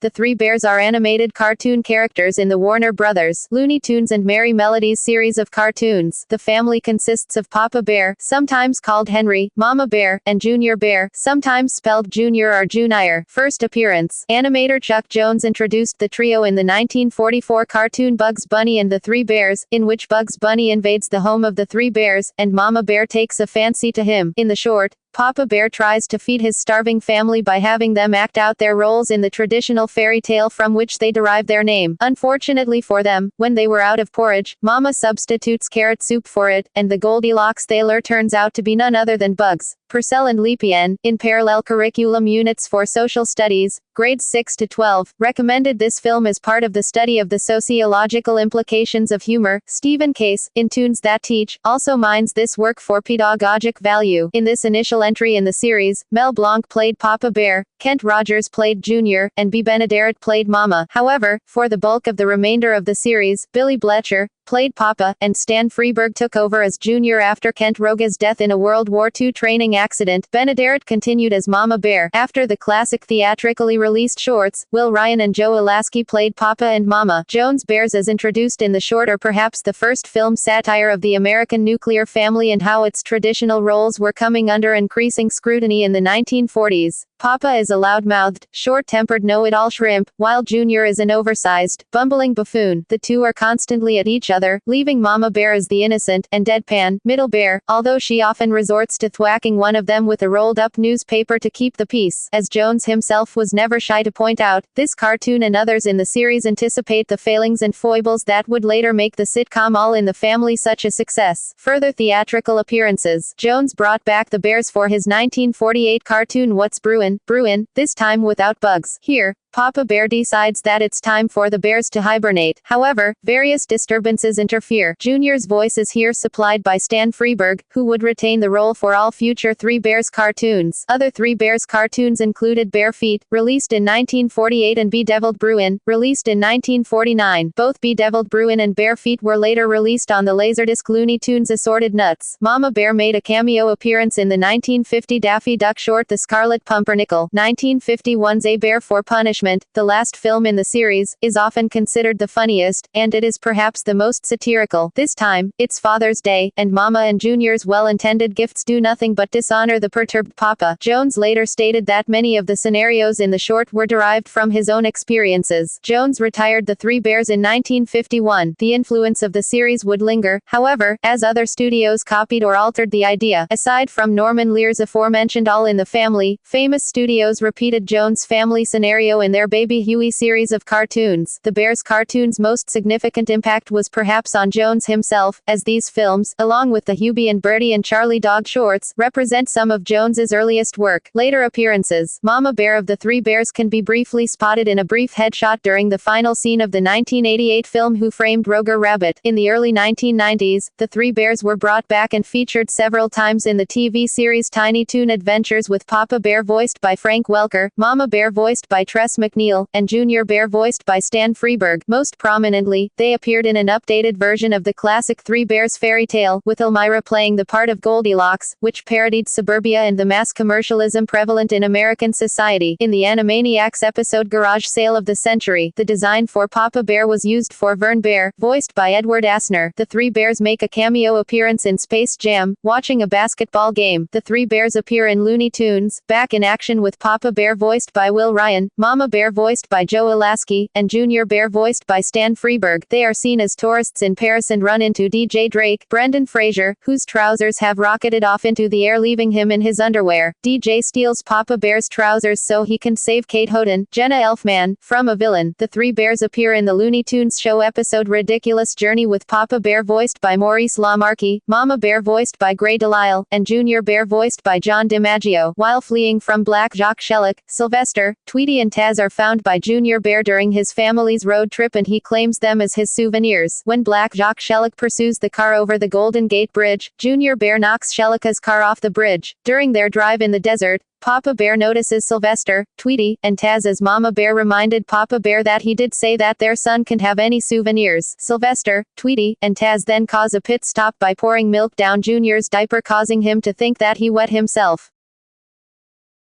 The Three Bears are animated cartoon characters in the Warner Brothers, Looney Tunes and Merry Melodies series of cartoons. The family consists of Papa Bear, sometimes called Henry, Mama Bear, and Junior Bear, sometimes spelled Junior or Junior. First appearance. Animator Chuck Jones introduced the trio in the 1944 cartoon Bugs Bunny and the Three Bears, in which Bugs Bunny invades the home of the Three Bears, and Mama Bear takes a fancy to him. In the short, Papa Bear tries to feed his starving family by having them act out their roles in the traditional fairy tale from which they derive their name. Unfortunately for them, when they were out of porridge, Mama substitutes carrot soup for it, and the Goldilocks they lure turns out to be none other than Bugs, Purcell and Lupin. In parallel curriculum units for social studies, grades 6 to 12, recommended this film as part of the study of the sociological implications of humor. Stephen Case, in Tunes That Teach, also minds this work for pedagogic value. In this initial entry in the series, Mel Blanc played Papa Bear, Kent Rogers played Junior, and B. Benaderet played Mama. However, for the bulk of the remainder of the series, Billy Bletcher played Papa, and Stan Freberg took over as Junior after Kent Roga's death in a World War II training accident. Benaderet continued as Mama Bear. After the classic theatrically released shorts, Will Ryan and Joe Alaskey played Papa and Mama. Jones Bears as introduced in the short are perhaps the first film satire of the American nuclear family and how its traditional roles were coming under increasing scrutiny in the 1940s. Papa is a loud-mouthed, short-tempered know-it-all shrimp, while Junior is an oversized, bumbling buffoon. The two are constantly at each other, leaving Mama Bear as the innocent and deadpan middle bear, although she often resorts to thwacking one of them with a rolled-up newspaper to keep the peace. As Jones himself was never shy to point out, this cartoon and others in the series anticipate the failings and foibles that would later make the sitcom All in the Family such a success. Further theatrical appearances. Jones brought back the Bears for his 1948 cartoon What's Brewin', this time without Bugs. Here, Papa Bear decides that it's time for the Bears to hibernate. However, various disturbances interfere. Junior's voice is here supplied by Stan Freberg, who would retain the role for all future Three Bears cartoons. Other Three Bears cartoons included Bare Feet, released in 1948, and Bedeviled Bruin, released in 1949. Both Bedeviled Bruin and Bare Feet were later released on the Laserdisc Looney Tunes Assorted Nuts. Mama Bear made a cameo appearance in the 1950 Daffy Duck short The Scarlet Pumpernickel. 1951's A Bear for Punishment, the last film in the series, is often considered the funniest, and it is perhaps the most satirical. This time, it's Father's Day, and Mama and Junior's well-intended gifts do nothing but dishonor the perturbed Papa. Jones later stated that many of the scenarios in the short were derived from his own experiences. Jones retired the Three Bears in 1951. The influence of the series would linger, however, as other studios copied or altered the idea. Aside from Norman Lear's aforementioned All in the Family, famous studios repeated Jones' family scenario in their Baby Huey series of cartoons. The Bears cartoons' most significant impact was perhaps on Jones himself, as these films, along with the Hubie and Bertie and Charlie Dog shorts, represent some of Jones's earliest work. Later appearances. Mama Bear of the Three Bears can be briefly spotted in a brief headshot during the final scene of the 1988 film Who Framed Roger Rabbit. In the early 1990s, the Three Bears were brought back and featured several times in the TV series Tiny Toon Adventures, with Papa Bear voiced by Frank Welker, Mama Bear voiced by Tress MacNeille, and Junior Bear voiced by Stan Freberg. Most prominently, they appeared in an updated version of the classic Three Bears fairy tale, with Elmira playing the part of Goldilocks, which parodied suburbia and the mass commercialism prevalent in American society. In the Animaniacs episode Garage Sale of the Century, the design for Papa Bear was used for Vern Bear, voiced by Edward Asner. The Three Bears make a cameo appearance in Space Jam, watching a basketball game. The Three Bears appear in Looney Tunes, Back in Action, with Papa Bear voiced by Will Ryan, Mama Bear voiced by Joe Alaskey, and Junior Bear voiced by Stan Freberg. They are seen as tourists in Paris and run into DJ Drake, Brendan Fraser, whose trousers have rocketed off into the air, leaving him in his underwear. DJ steals Papa Bear's trousers so he can save Kate Houghton, Jenna Elfman, from a villain. The Three Bears appear in the Looney Tunes show episode Ridiculous Journey, with Papa Bear voiced by Maurice LaMarche, Mama Bear voiced by Gray Delisle, and Junior Bear voiced by John DiMaggio. While fleeing from Black Jock Shellick, Sylvester, Tweety and Taz are found by Junior Bear during his family's road trip, and he claims them as his souvenirs. When Black Jock Shellick pursues the car over the Golden Gate Bridge, Junior Bear knocks Shellicka's car off the bridge. During their drive in the desert, Papa Bear notices Sylvester, Tweety, and Taz as Mama Bear reminded Papa Bear that he did say that their son can have any souvenirs. Sylvester, Tweety, and Taz then cause a pit stop by pouring milk down Junior's diaper, causing him to think that he wet himself.